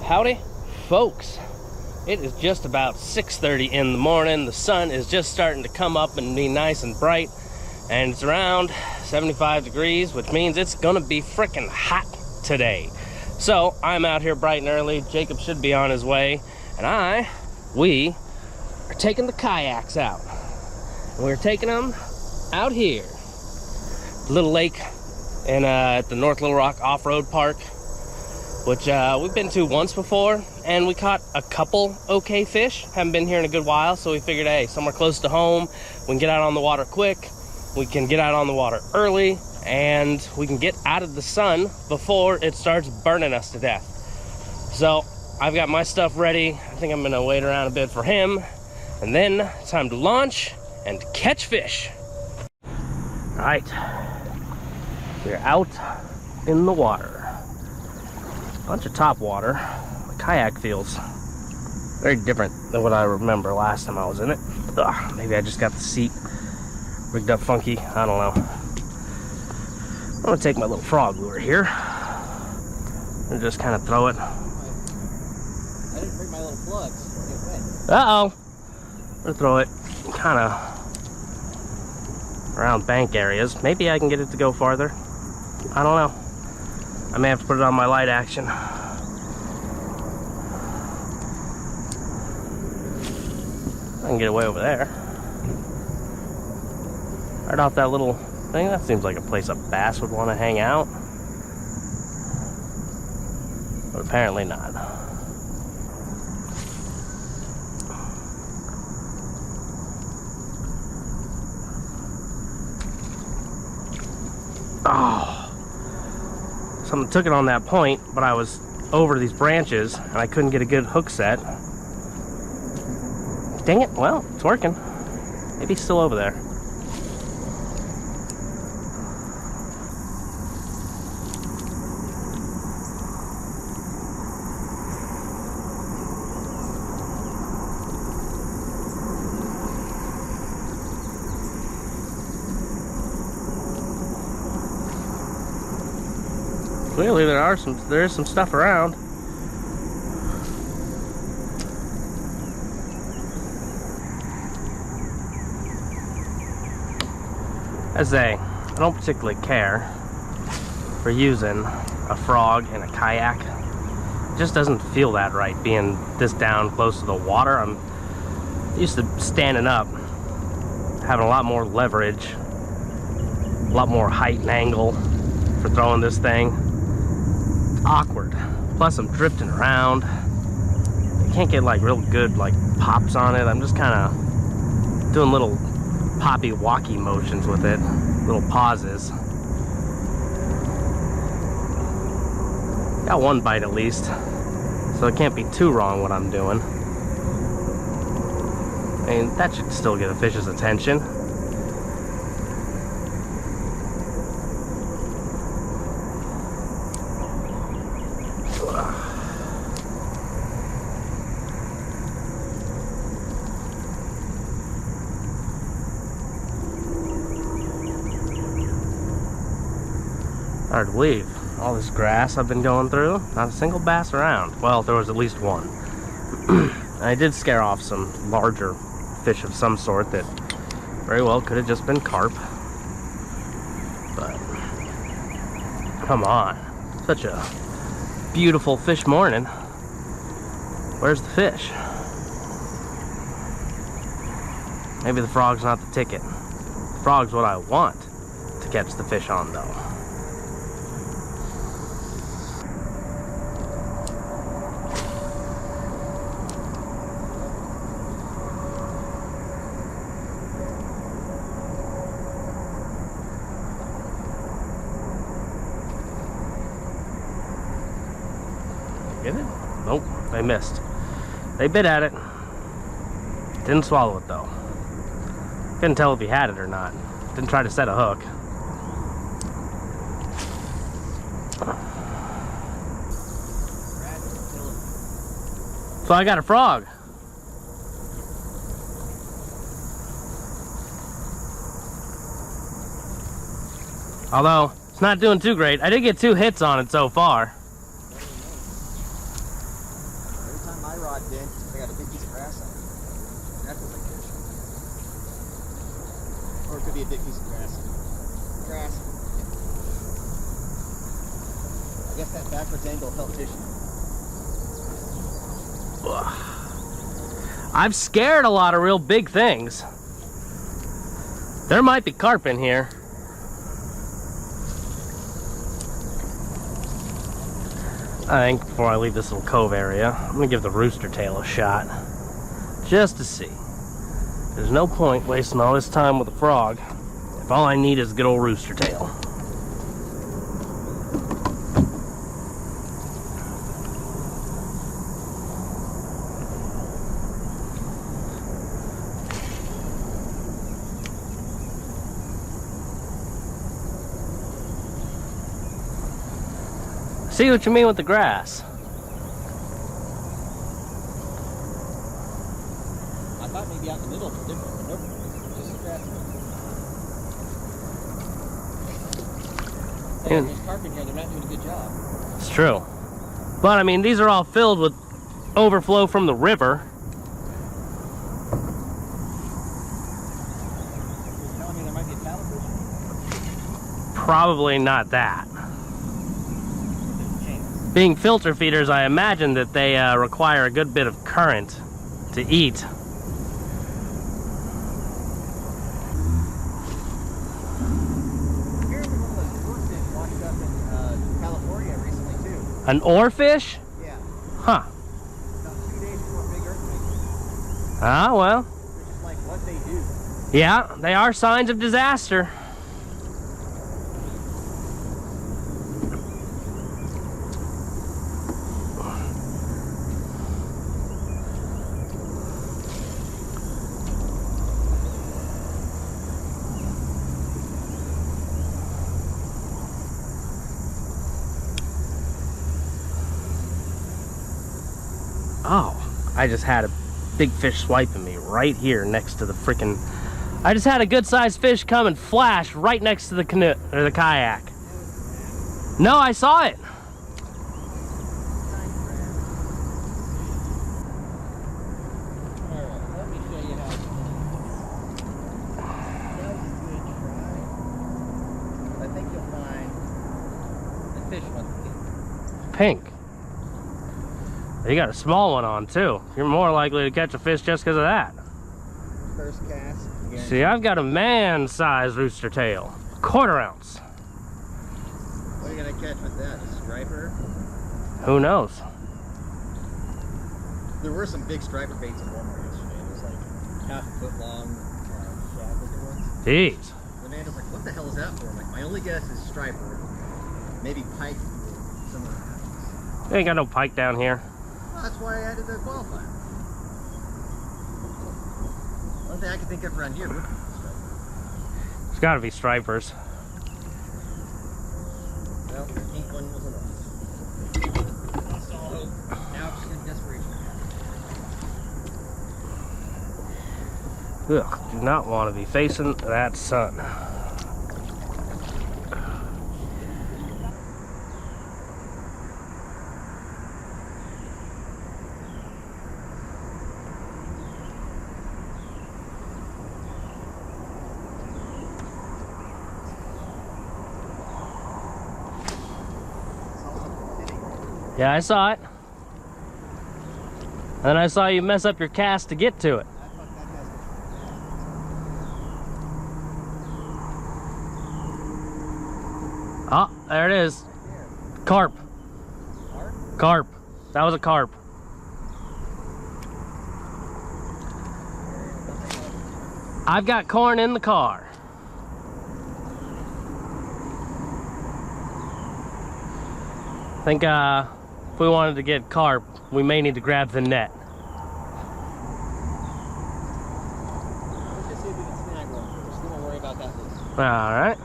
Howdy, folks. It is just about 6:30 in the morning. The sun is just starting to come up and be nice and bright, and it's around 75 degrees, which means it's gonna be freaking hot today. So I'm out here bright and early. Jacob should be on his way, and we are taking the kayaks out. And we're taking them out here, little lake at the North Little Rock Off-Road Park, which we've been to once before, and we caught a couple okay fish. Haven't been here in a good while, so we figured, hey, somewhere close to home, we can get out on the water quick, we can get out on the water early, and we can get out of the sun before it starts burning us to death. So I've got my stuff ready. I think I'm gonna wait around a bit for him, and then it's time to launch and catch fish. All right, we're out in the water. Bunch of top water. The kayak feels very different than what I remember last time I was in it. Ugh, maybe I just got the seat rigged up funky. I don't know. I'm gonna take my little frog lure here and just kind of throw it. I didn't bring my little plugs. Uh-oh. I'm gonna throw it kind of around bank areas. Maybe I can get it to go farther. I don't know. I may have to put it on my light action. I can get away over there. Right off that little thing. That seems like a place a bass would want to hang out. But apparently not. Oh. Something took it on that point, but I was over these branches and I couldn't get a good hook set. Dang it, well, it's working. Maybe he's still over there. Clearly there is some stuff around. I don't particularly care for using a frog in a kayak. It just doesn't feel that right being this down close to the water. I'm used to standing up, having a lot more leverage, a lot more height and angle for throwing this thing. Awkward. Plus I'm drifting around. I can't get like real good like pops on it. I'm just kind of doing little poppy walkie motions with it, little pauses. Got one bite at least, so it can't be too wrong what I'm doing. I mean, that should still get a fish's attention. Hard to believe. All this grass I've been going through, not a single bass around. Well, there was at least one. I did scare off some larger fish of some sort that very well could have just been carp. But, come on. Such a beautiful fish morning. Where's the fish? Maybe the frog's not the ticket. The frog's what I want to catch the fish on, though. Get it? Nope, they missed. They bit at it. Didn't swallow it though. Couldn't tell if he had it or not. Didn't try to set a hook. So I got a frog. Although, it's not doing too great. I did get 2 hits on it so far. fly rod bent. I got a big piece of grass on it. That feels like fish. Or it could be a big piece of grass. Grass. I guess that backwards angle felt fishy. I've scared a lot of real big things. There might be carp in here. I think before I leave this little cove area, I'm gonna give the rooster tail a shot. Just to see. There's no point wasting all this time with a frog if all I need is a good old rooster tail. See what you mean with the grass. I thought maybe out in the middle was different, but nope. Just grass. Hey, Yeah. there's carp in here, they're not doing a good job. It's true. But I mean, these are all filled with overflow from the river. You're telling me there might be a paddlefish? Probably not that. Being filter feeders, I imagine that they require a good bit of current to eat. Apparently one of those oarfish washed up in California recently too. An oarfish? Yeah. Huh. About 2 days before a big earthquake. Ah, well. Which is like what they do. Yeah, they are signs of disaster. Oh, I just had a big fish swiping me right here next to the freaking... I just had a good sized fish come and flash right next to the canoe, or the kayak. No, I saw it. Alright, let me show you how. That was a good try. I think you'll find the fish wants to eat. Pink. You got a small one on too. You're more likely to catch a fish just because of that. First cast. See, I've got a man-sized rooster tail. 1/4 ounce. What are you gonna catch with that? A striper? Who knows? There were some big striper baits in Walmart yesterday. It was like half a foot long shad looking ones. Jeez. The man was like, what the hell is that for? I'm like, my only guess is striper. Maybe pike or somewhere else. You ain't got no pike down here. Well, that's why I added the qualifier. One thing I can think of around here would be striper. There's got to be stripers. Well, the pink one was a loss. Lost all hope. Now it's just in desperation. Ugh, do not want to be facing that sun. Yeah, I saw it. And then I saw you mess up your cast to get to it. Oh, there it is. Carp. Carp. That was a carp. I've got corn in the car. I think if we wanted to get carp, we may need to grab the net. Let's just see if we can snag one first. We won't worry about that later. All right.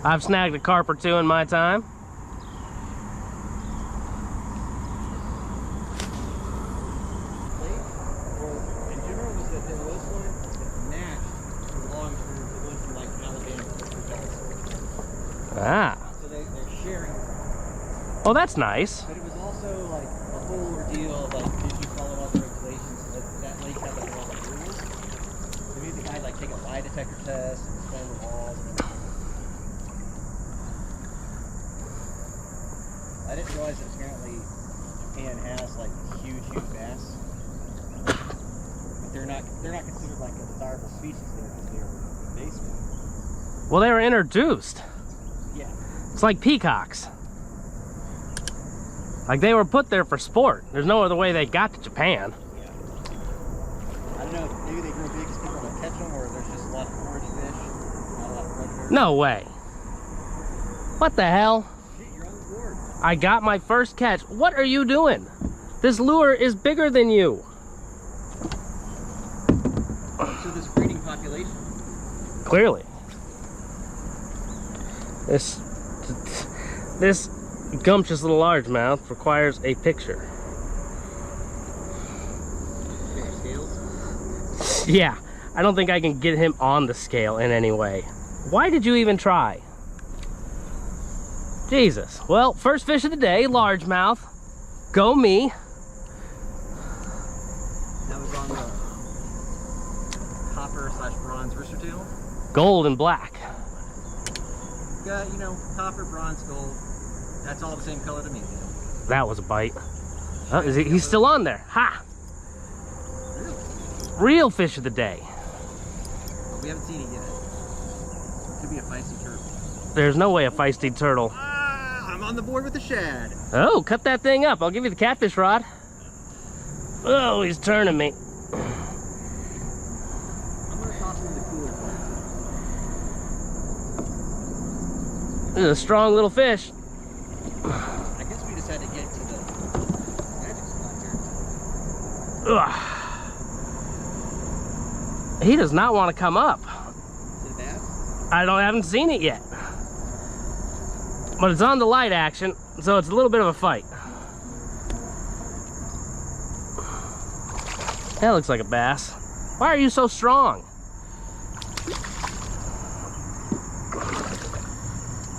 I've snagged a carp or two in my time. In general, was that there was one that matched the long term the one from like Alabama. Ah. So they're sharing. Oh, that's nice. But it was also like a whole ordeal of like, did you call test and explain the laws and everything. I didn't realize that apparently Japan has like huge bass. But they're not considered like a desirable species there because they're invasive. Well, they were introduced. Yeah. It's like peacocks. Like they were put there for sport. There's no other way they got to Japan. Yeah. I don't know, maybe they grow big because people don't catch them, or there's just a lot of forage fish, not a lot of predators. No way. What the hell? Shit, you're on the board. I got my first catch. What are you doing? This lure is bigger than you. So this breeding population. Clearly. This gumptious little largemouth requires a picture. Scales? Yeah, I don't think I can get him on the scale in any way. Why did you even try? Jesus. Well, first fish of the day, largemouth. Go me. That was on the copper/bronze rooster tail. Gold and black. Yeah, you know, copper, bronze, gold. That's all the same color to me. You know? That was a bite. Oh, he's still on there. Ha! Really? Real fish of the day. We haven't seen it yet. Could be a feisty turtle. There's no way a feisty turtle. I'm on the board with the shad. Oh, cut that thing up. I'll give you the catfish rod. Oh, he's turning me. I'm gonna toss him in the cooler. This is a strong little fish. I guess we just had to get to the magic spot here. Ugh. He does not want to come up. Is it a bass? I haven't seen it yet. But it's on the light action, so it's a little bit of a fight. That looks like a bass. Why are you so strong?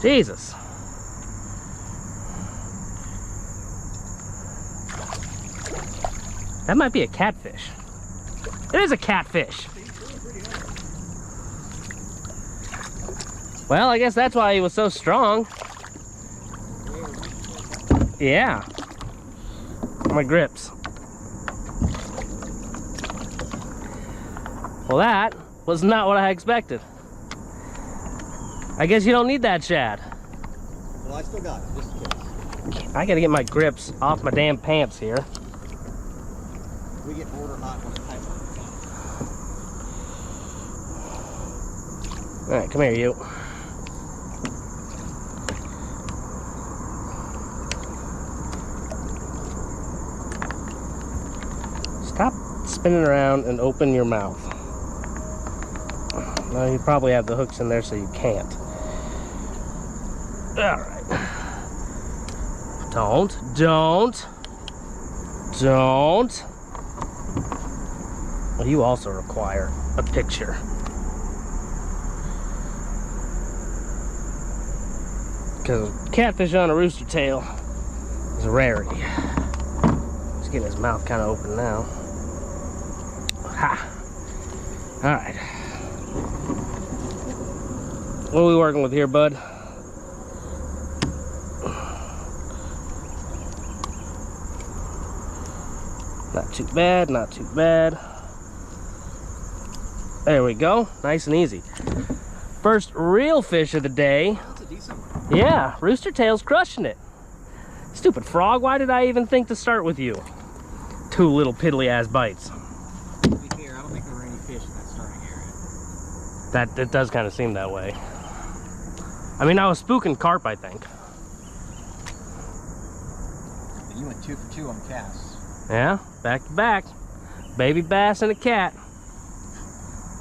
Jesus. That might be a catfish. It is a catfish. Well, I guess that's why he was so strong. Yeah. My grips. Well, that was not what I expected. I guess you don't need that shad. Well, I still got it, just in case. I gotta get my grips off my damn pants here. We get bored or not on the pipe. All right, come here, you. Stop spinning around and open your mouth. Well, you probably have the hooks in there, so you can't. All right. Don't. Well, you also require a picture. Because catfish on a rooster tail is a rarity. He's getting his mouth kind of open now. Ha! All right. What are we working with here, bud? Not too bad, not too bad. There we go, nice and easy. First real fish of the day. That's a decent one. Yeah, rooster tail's crushing it. Stupid frog, why did I even think to start with you? Two little piddly ass bites. To be fair, I don't think there were any fish in that starting area. It does kind of seem that way. I mean, I was spooking carp, I think. But you went 2 for 2 on casts. Yeah, back to back. Baby bass and a cat.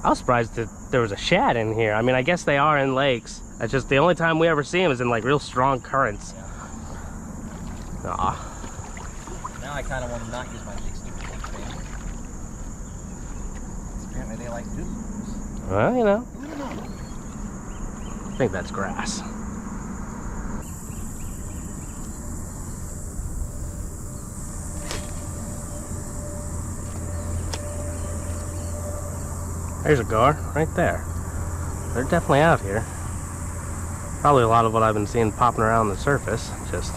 I was surprised that there was a shad in here. I mean, I guess they are in lakes. That's just the only time we ever see them is in like real strong currents. Yeah. Aw. Now I kind of want to not use my big stupid pink thing. Apparently they like doodles. Well, you know. I don't know. I think that's grass. There's a gar right there. They're definitely out here. Probably a lot of what I've been seeing popping around the surface. Just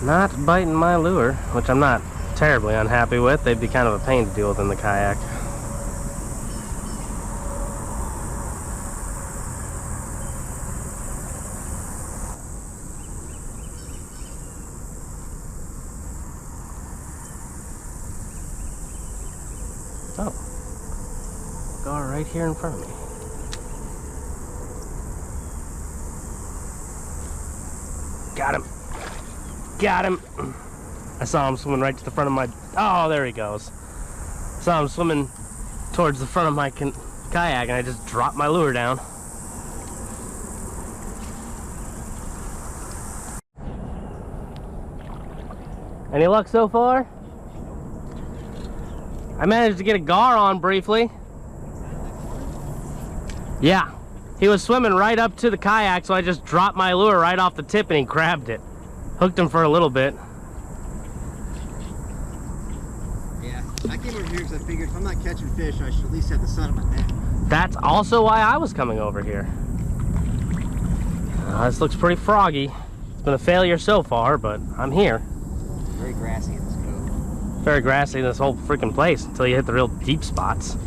not biting my lure, which I'm not terribly unhappy with. They'd be kind of a pain to deal with in the kayak. Oh, gar right here in front of me. Got him. Got him. I saw him swimming right to the front of my... Oh, there he goes. Saw him swimming towards the front of my kayak, and I just dropped my lure down. Any luck so far? I managed to get a gar on briefly. Yeah, he was swimming right up to the kayak, so I just dropped my lure right off the tip and he grabbed it. Hooked him for a little bit. Yeah, I came over here because I figured if I'm not catching fish, I should at least have the sun on my neck. That's also why I was coming over here. This looks pretty froggy. It's been a failure so far, but I'm here. Very grassy in this cove. Very grassy in this whole freaking place until you hit the real deep spots.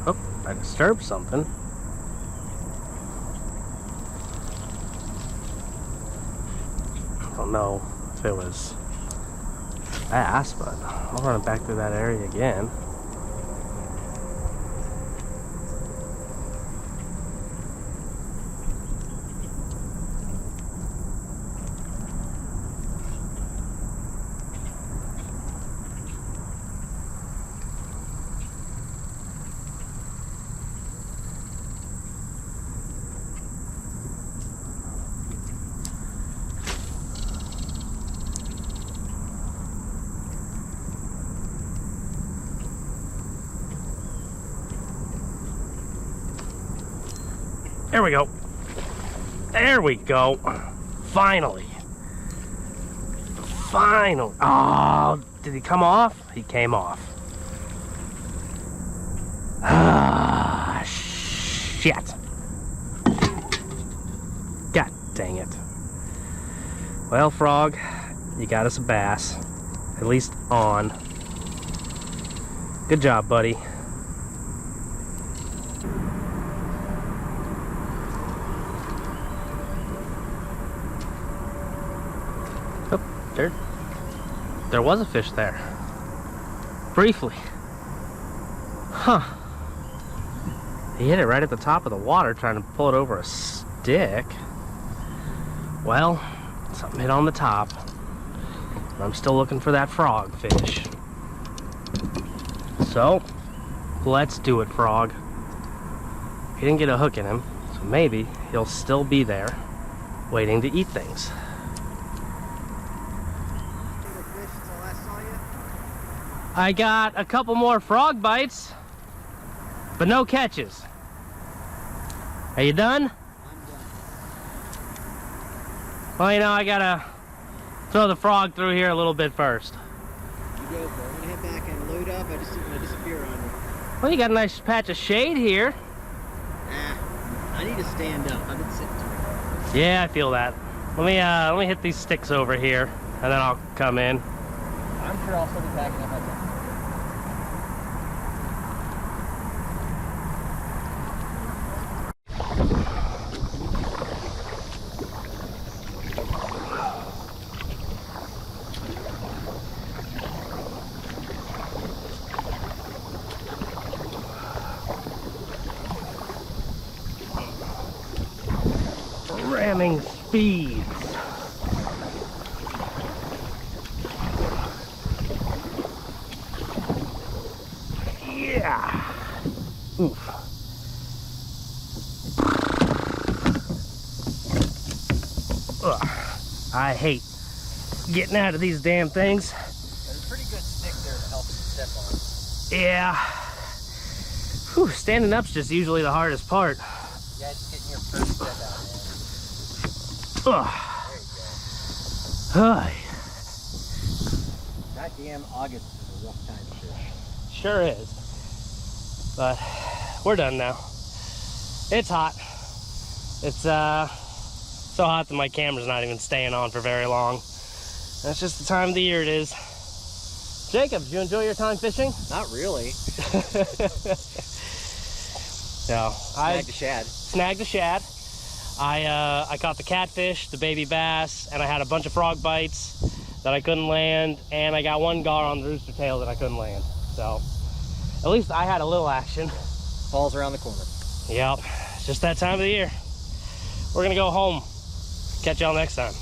Oh, I disturbed something. I don't know if it was bass, but I'll run it back through that area again. There we go. There we go. Finally. Finally. Oh, did he come off? He came off. Ah, shit. God dang it. Well, Frog, you got us a bass. At least on. Good job, buddy. There was a fish there. Briefly. Huh. He hit it right at the top of the water trying to pull it over a stick. Well, something hit on the top. I'm still looking for that frog fish. So, let's do it, Frog. He didn't get a hook in him, so maybe he'll still be there, waiting to eat things. I got a couple more frog bites, but no catches. Are you done? I'm done. Well, you know, I gotta throw the frog through here a little bit first. You go for it. I'm gonna head back and load up. I just didn't want to disappear on you. Well, you got a nice patch of shade here. I need to stand up. I've been sitting too. Yeah, I feel that. Let me hit these sticks over here, and then I'll come in. I'm sure I'll still be packing up my time. Ramming speeds. Yeah. Oof. Ugh. I hate getting out of these damn things. There's a pretty good stick there to help you step on. Yeah. Whew, standing up's just usually the hardest part. Yeah, Ugh. There you go. Goddamn August is a rough time to fish. Sure is. But we're done now. It's hot. It's so hot that my camera's not even staying on for very long. That's just the time of the year it is. Jacob, did you enjoy your time fishing? Not really. No. Snagged a shad. Snagged a shad. I caught the catfish, the baby bass, and I had a bunch of frog bites that I couldn't land, and I got one gar on the rooster tail that I couldn't land. So at least I had a little action. Fall's around the corner. Yep, it's just that time of the year. We're gonna go home. Catch y'all next time.